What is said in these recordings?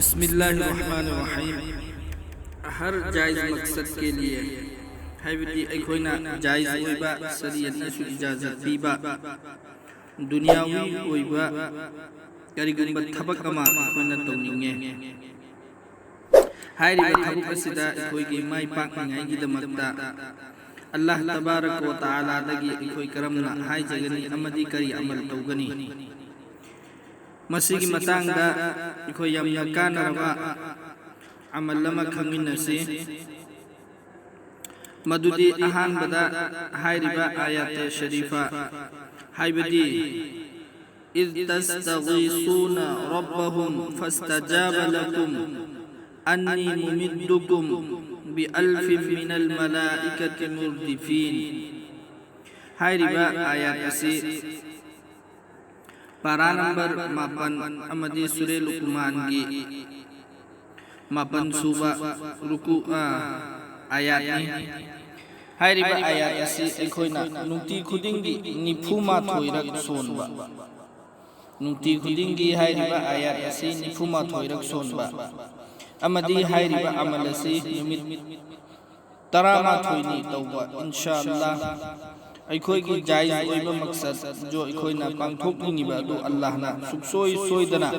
بسم اللہ الرحمن الرحیم ہر جائز مقصد کے لیے حیبتی ایکھوینا جائز ہوئیبا شریعت نسو اجازت پیبا دنیاوی ہوئیبا کریگنبا تھبک اما ایکھوینا تونینگے حیریبا تھبک اسیدہ ایکھویگی مائی پاک نگائی دمکتا اللہ تبارک و تعالی دگی ایکھوی کرمنا ہائی جگنی امدی کری عمل توگنی مسیگی متانگ دا ایکھو یمنا کانا روا عمل لما کھنگین سے مدودی احان بدا ہائی ربا آیات شریفہ ہائی بدی اذ تستغیثون ربهم فاستجاب لکم انی ممدکم بألف من الملائکت مردفین ہائی ربا آیات سے پارا نمبر ماپن امدی سورہ لقمان کی ماپن صوبہ رکو آیات ہائی ربا آیات اسی ایکھوینا نکتی خودنگی نفو مات ہوئی رکھ سونبا نکتی خودنگی ہائی ربا آیات اسی نفو مات ہوئی رکھ سونبا امدی ہائی ربا عمل اسی نمت ترامات ہوئی نی توبہ انشاءاللہ ایکھوئی کی جائز ہوئیبا مقصد جو ایکھوئی نا پانکھوک نیبا دو اللہ نا سکسوئی سوئی دنا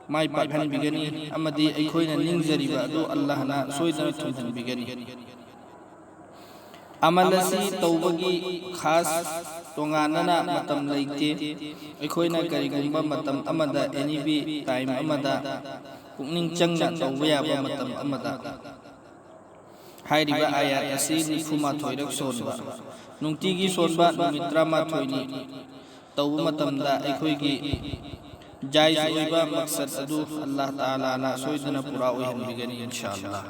مائی پاکھن بگنی امدی ایکھوئی نا ننگزری با دو اللہ نا سوئی دنا تھنکن بگنی عمل اسی توبگی خاص تونگاننا متم لائکتے ایکھوئی نا کری گنبا متم امدا اینی بی ٹائم امدا پکننگ چنگنا توبیا با متم امدا ہائی ربا آیات اسی نفو مات ہوئی رکھ سونبا نونگتیگی سونبا نومیترا مات ہوئی نی توبہ متمدہ ایکھوئی کی جائز ہوئیبا مقصد ادو اللہ تعالیٰ نا سوئی دنا پورا ہوئی ہم بگنی انشاءاللہ